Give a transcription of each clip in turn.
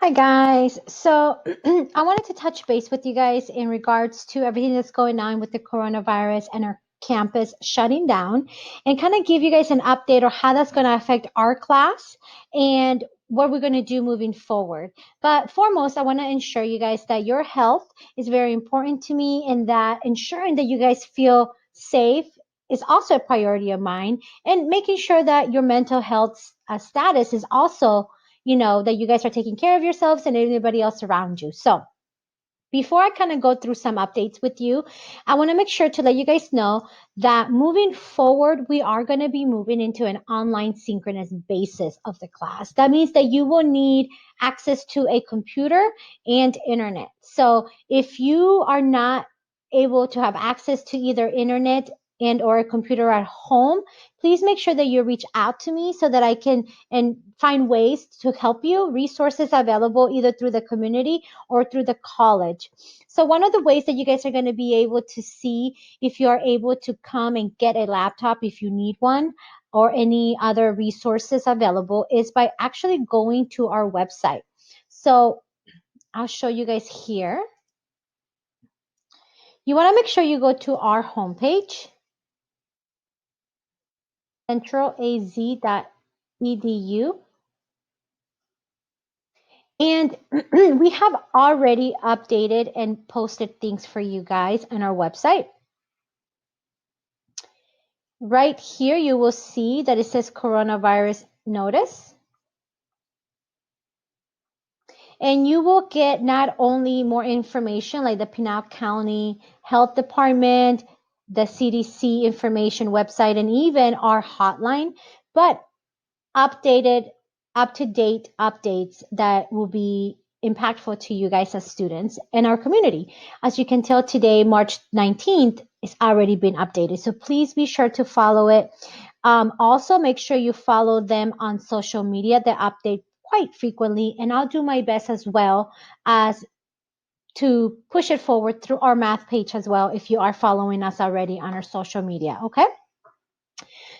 Hi guys. So I wanted to touch base with you guys in regards to everything that's going on with the coronavirus and our campus shutting down and kind of give you guys an update on how that's going to affect our class and what we're going to do moving forward. But foremost, I want to ensure you guys that your health is very important to me and that ensuring that you guys feel safe is also a priority of mine and making sure that your mental health status is also that you guys are taking care of yourselves and everybody else around you. So before I kind of go through some updates with you, I want to make sure to let you guys know that moving forward, we are going to be moving into an online synchronous basis of the class. That means that you will need access to a computer and internet. So if you are not able to have access to either internet and or a computer at home, please make sure that you reach out to me so that I can and find ways to help you, resources available either through the community or through the college. So one of the ways that you guys are going to be able to see if you are able to come and get a laptop if you need one or any other resources available is by actually going to our website. So I'll show you guys here. You want to make sure you go to our homepage, centralaz.edu. And we have already updated and posted things for you guys on our website. Right here, you will see that it says coronavirus notice. And you will get not only more information like the Pinal County Health Department, the CDC information website, and even our hotline, but updated, up-to-date updates that will be impactful to you guys as students and our community. As you can tell today, March 19th, it's already been updated. So please be sure to follow it. Also, make sure you follow them on social media. They update quite frequently, and I'll do my best as well as to push it forward through our math page as well if you are following us already on our social media, okay?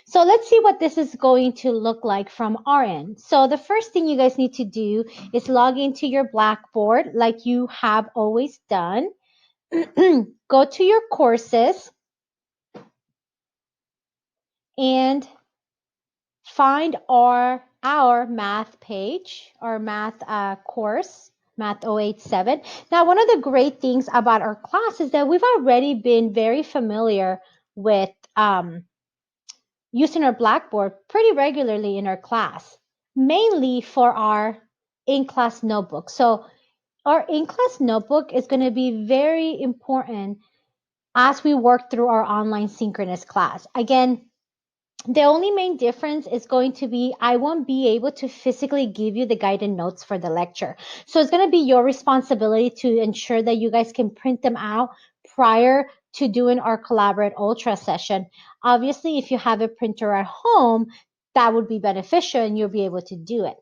So let's see what this is going to look like from our end. So the first thing you guys need to do is log into your Blackboard like you have always done. Go to your courses and find our math page, our math course, Math 087. Now, one of the great things about our class is that we've already been very familiar with using our Blackboard pretty regularly in our class, mainly for our in-class notebook. So our in-class notebook is going to be very important as we work through our online synchronous class. Again, the only main difference is going to be I won't be able to physically give you the guided notes for the lecture. So it's going to be your responsibility to ensure that you guys can print them out prior to doing our Collaborate Ultra session. Obviously, if you have a printer at home, that would be beneficial and you'll be able to do it.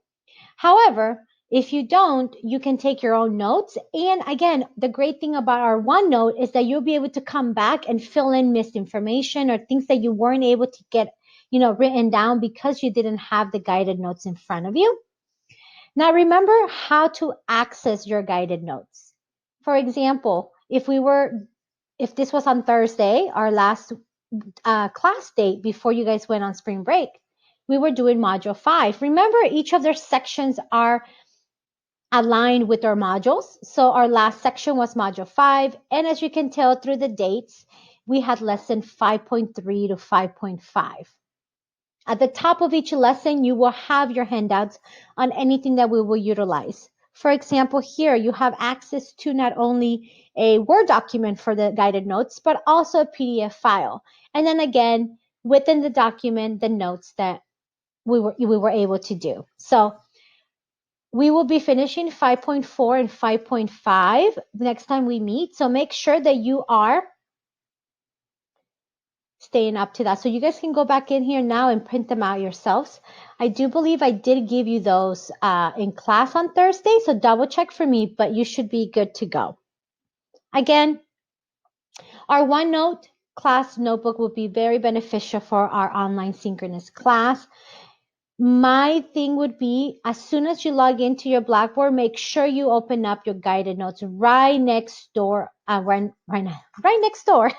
However, if you don't, you can take your own notes. And again, the great thing about our OneNote is that you'll be able to come back and fill in missed information or things that you weren't able to get written down because you didn't have the guided notes in front of you. Now, remember how to access your guided notes. For example, if this was on Thursday, our last class date before you guys went on spring break, we were doing module 5. Remember, each of their sections are aligned with our modules. So our last section was module 5. And as you can tell through the dates, we had lesson 5.3 to 5.5. At the top of each lesson, you will have your handouts on anything that we will utilize. For example, here you have access to not only a Word document for the guided notes, but also a PDF file. And then again, within the document, the notes that we were able to do. So we will be finishing 5.4 and 5.5 next time we meet. So make sure that you are staying up to that. So you guys can go back in here now and print them out yourselves. I do believe I did give you those in class on Thursday, so double check for me, but you should be good to go. Again, our OneNote class notebook will be very beneficial for our online synchronous class. My thing would be, as soon as you log into your Blackboard, make sure you open up your guided notes right next door, right next door,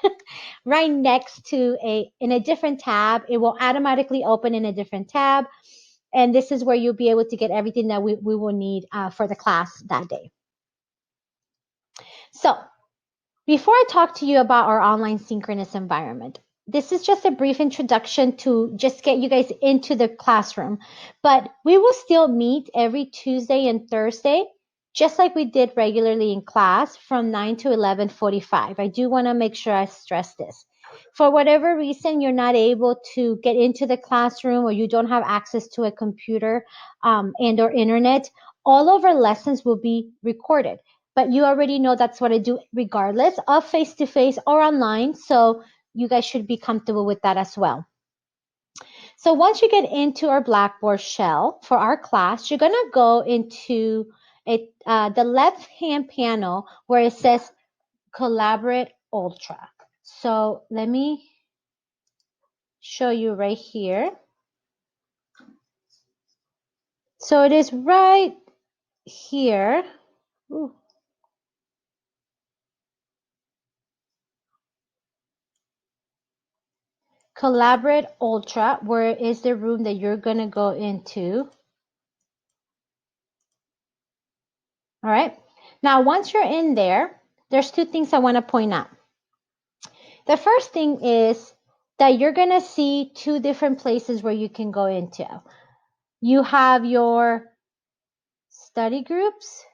right next to in a different tab. It will automatically open in a different tab. And this is where you'll be able to get everything that we will need for the class that day. So before I talk to you about our online synchronous environment, this is just a brief introduction to just get you guys into the classroom. But we will still meet every Tuesday and Thursday, just like we did regularly in class from 9 to 11:45. I do want to make sure I stress this. For whatever reason, you're not able to get into the classroom or you don't have access to a computer and or internet, all of our lessons will be recorded. But you already know that's what I do regardless of face-to-face or online. So you guys should be comfortable with that as well. So once you get into our Blackboard shell for our class, you're going to go into the left-hand panel where it says Collaborate Ultra. So let me show you right here. So it is right here. Ooh. Collaborate Ultra, where is the room that you're going to go into. All right. Now, once you're in there, there's two things I want to point out. The first thing is that you're going to see two different places where you can go into. You have your study groups.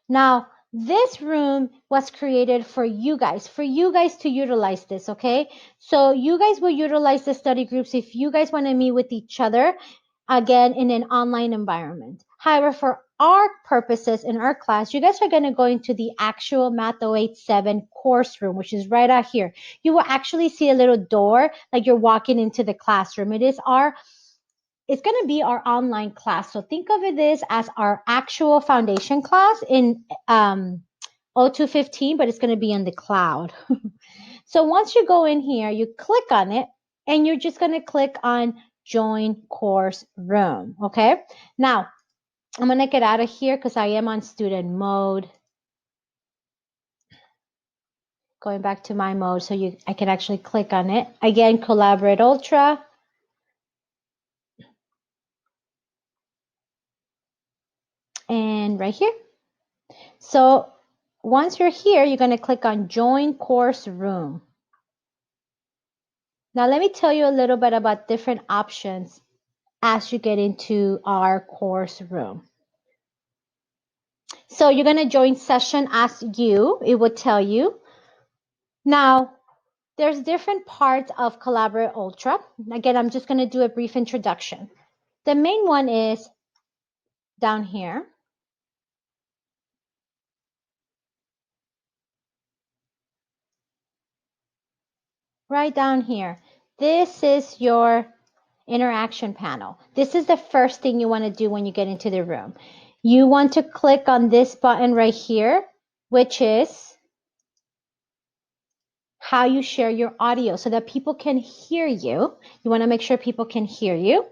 Now, this room was created for you guys to utilize this, okay? So you guys will utilize the study groups if you guys want to meet with each other, again, in an online environment. However, for our purposes in our class, you guys are going to go into the actual Math 087 course room, which is right out here. You will actually see a little door like you're walking into the classroom. It's going to be our online class. So think of it as our actual foundation class in 0215, but it's going to be in the cloud. So once you go in here, you click on it and you're just going to click on join course room. Okay. Now I'm going to get out of here because I am on student mode. Going back to my mode so I can actually click on it. Again, Collaborate Ultra. And right here. So once you're here, you're going to click on join course room. Now, let me tell you a little bit about different options as you get into our course room. So you're going to join session as you, it will tell you. Now, there's different parts of Collaborate Ultra. Again, I'm just going to do a brief introduction. The main one is down here. Right down here. This is your interaction panel. This is the first thing you want to do when you get into the room. You want to click on this button right here, which is how you share your audio so that people can hear you. You want to make sure people can hear you.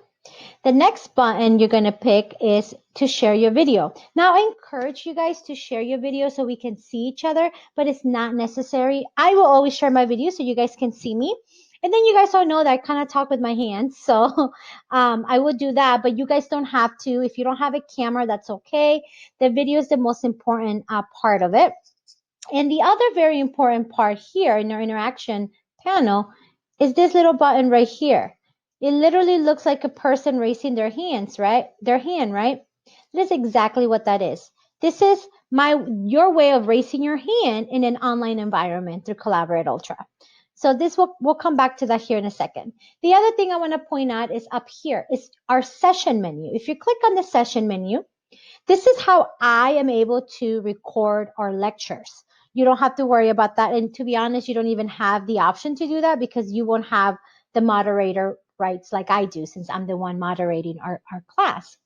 The next button you're going to pick is to share your video. Now, I encourage you guys to share your video so we can see each other, but it's not necessary. I will always share my video so you guys can see me. And then you guys all know that I kind of talk with my hands. So I will do that, but you guys don't have to. If you don't have a camera, that's okay. The video is the most important part of it. And the other very important part here in our interaction panel is this little button right here. It literally looks like a person raising their hands, right? Their hand, right? That is exactly what that is. This is your way of raising your hand in an online environment through Collaborate Ultra. So we'll come back to that here in a second. The other thing I want to point out is up here is our session menu. If you click on the session menu, this is how I am able to record our lectures. You don't have to worry about that. And to be honest, you don't even have the option to do that because you won't have the moderator rights like I do since I'm the one moderating our class.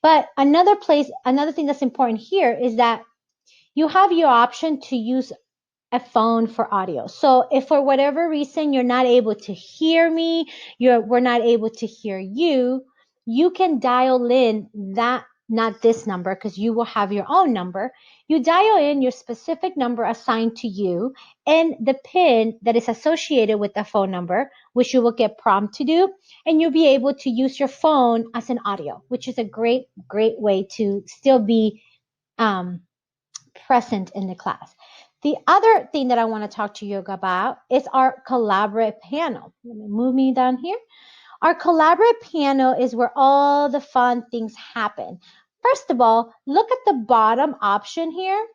But another thing that's important here is that you have your option to use a phone for audio. So if for whatever reason you're not able to hear me, we're not able to hear you, you can dial in that, not this number, because you will have your own number. You dial in your specific number assigned to you and the PIN that is associated with the phone number, which you will get prompt to do, and you'll be able to use your phone as an audio, which is a great, great way to still be present in the class. The other thing that I want to talk to you about is our collaborate panel. Let me move me down here. Our collaborate panel is where all the fun things happen. First of all, look at the bottom option here.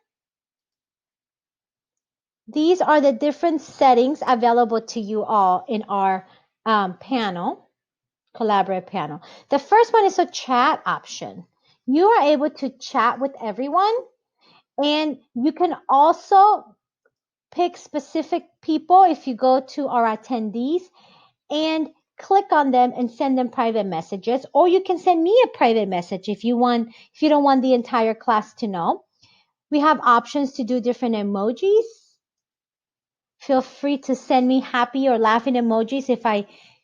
These are the different settings available to you all in our panel, collaborate panel. The first one is a chat option. You are able to chat with everyone, and you can also pick specific people if you go to our attendees and click on them and send them private messages, or you can send me a private message if you don't want the entire class to know. We have options to do different emojis. Feel free to send me happy or laughing emojis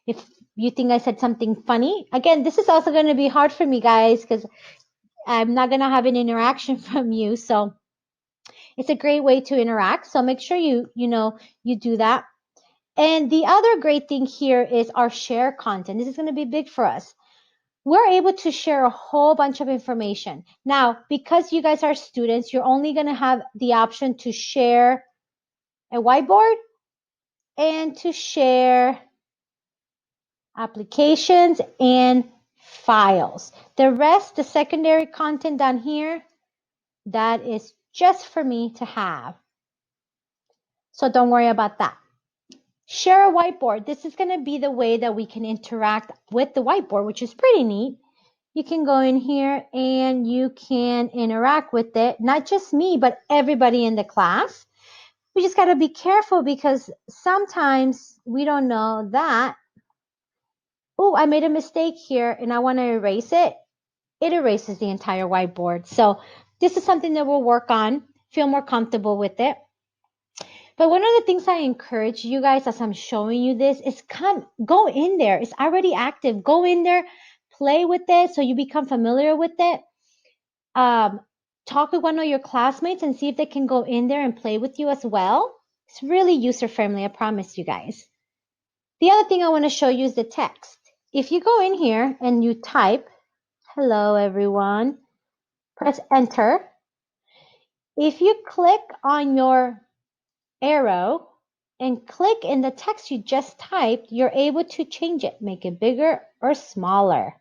if you think I said something funny. Again, this is also going to be hard for me, guys, because I'm not going to have an interaction from you. So it's a great way to interact. So make sure you do that. And the other great thing here is our share content. This is going to be big for us. We're able to share a whole bunch of information. Now, because you guys are students, you're only going to have the option to share a whiteboard and to share applications and files. The rest, the secondary content down here, that is just for me to have. So don't worry about that. Share a whiteboard. This is going to be the way that we can interact with the whiteboard, which is pretty neat. You can go in here and you can interact with it. Not just me, but everybody in the class. We just got to be careful because sometimes we don't know that, oh, I made a mistake here and I want to erase it. It erases the entire whiteboard. So this is something that we'll work on, feel more comfortable with it. But one of the things I encourage you guys as I'm showing you this is go in there. It's already active. Go in there, play with it so you become familiar with it. Talk with one of your classmates and see if they can go in there and play with you as well. It's really user-friendly, I promise you guys. The other thing I want to show you is the text. If you go in here and you type, hello everyone, press enter. If you click on your arrow and click in the text you just typed, you're able to change it, make it bigger or smaller.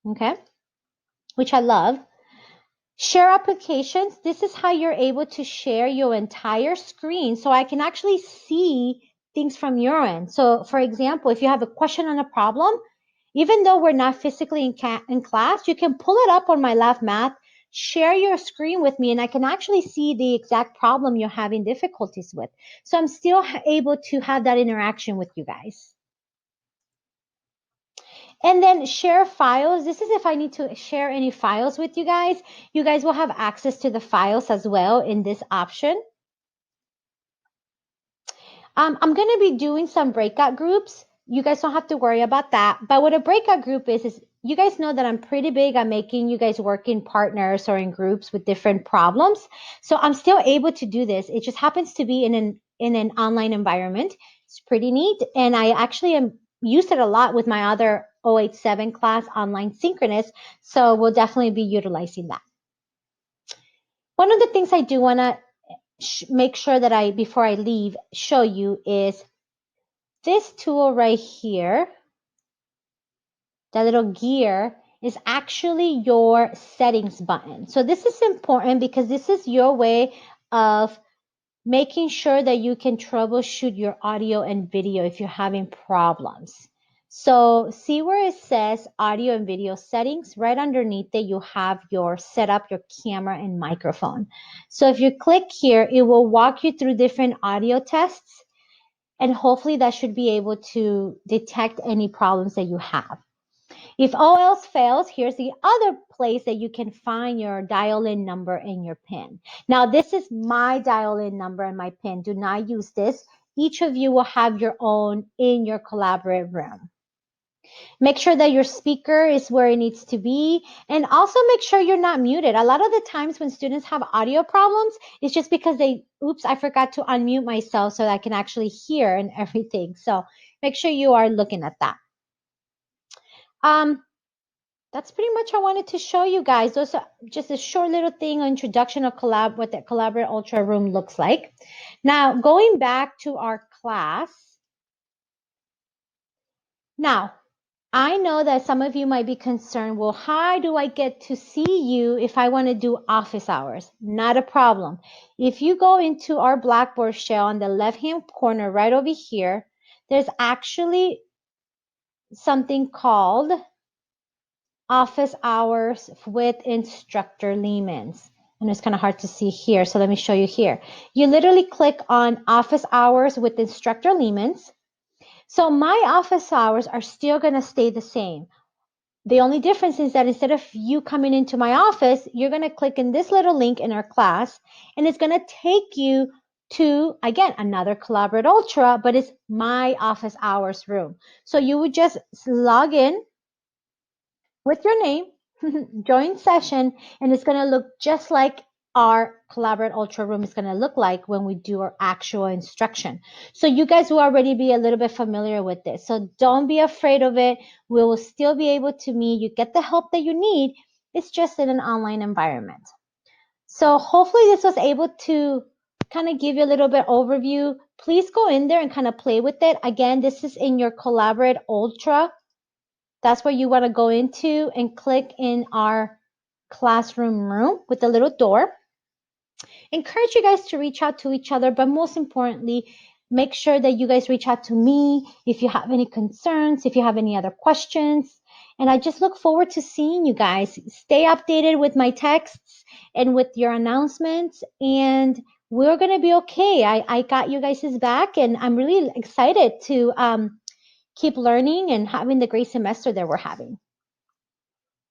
Okay, which I love. Share applications. This is how you're able to share your entire screen so I can actually see things from your end. So for example, if you have a question on a problem, even though we're not physically in class, you can pull it up on my Laugh Math, share your screen with me, and I can actually see the exact problem you're having difficulties with. So I'm still able to have that interaction with you guys. And then share files. This is if I need to share any files with you guys. You guys will have access to the files as well in this option. I'm going to be doing some breakout groups. You guys don't have to worry about that. But what a breakout group is you guys know that I'm pretty big on making you guys work in partners or in groups with different problems. So I'm still able to do this. It just happens to be in an online environment. It's pretty neat. And I actually used it a lot with my other 087 class, online synchronous. So we'll definitely be utilizing that. One of the things I do want to make sure that before I leave, show you is this tool right here. That little gear is actually your settings button. So this is important because this is your way of making sure that you can troubleshoot your audio and video if you're having problems. So see where it says audio and video settings? Right underneath it, you have your setup, your camera and microphone. So if you click here, it will walk you through different audio tests, and hopefully that should be able to detect any problems that you have. If all else fails, here's the other place that you can find your dial-in number and your PIN. Now, this is my dial-in number and my PIN. Do not use this. Each of you will have your own in your collaborative room. Make sure that your speaker is where it needs to be. And also make sure you're not muted. A lot of the times when students have audio problems, it's just because oops, I forgot to unmute myself so that I can actually hear and everything. So make sure you are looking at that. That's pretty much I wanted to show you guys. Those are just a short little thing, introduction of what the Collaborate Ultra Room looks like. Now, going back to our class. Now, I know that some of you might be concerned, well, how do I get to see you if I want to do office hours? Not a problem. If you go into our Blackboard shell on the left-hand corner right over here, there's actually something called office hours with instructor Lehman's. And it's kind of hard to see here, so let me show you here. You literally click on office hours with instructor Lehman's. So my office hours are still going to stay the same. The only difference is that instead of you coming into my office, you're going to click in this little link in our class, and it's going to take you to, again, another Collaborate Ultra, but it's my office hours room. So you would just log in with your name, join session, and it's going to look just like our Collaborate Ultra room is going to look like when we do our actual instruction. So you guys will already be a little bit familiar with this. So don't be afraid of it. We will still be able to meet. You get the help that you need. It's just in an online environment. So hopefully this was able to kind of give you a little bit overview. Please go in there and kind of play with it. Again, this is in your Collaborate Ultra. That's where you want to go into and click in our classroom room with the little door. Encourage you guys to reach out to each other, but most importantly, make sure that you guys reach out to me if you have any concerns, if you have any other questions. And I just look forward to seeing you guys. Stay updated with my texts and with your announcements, and we're going to be okay. I got you guys' back, and I'm really excited to keep learning and having the great semester that we're having.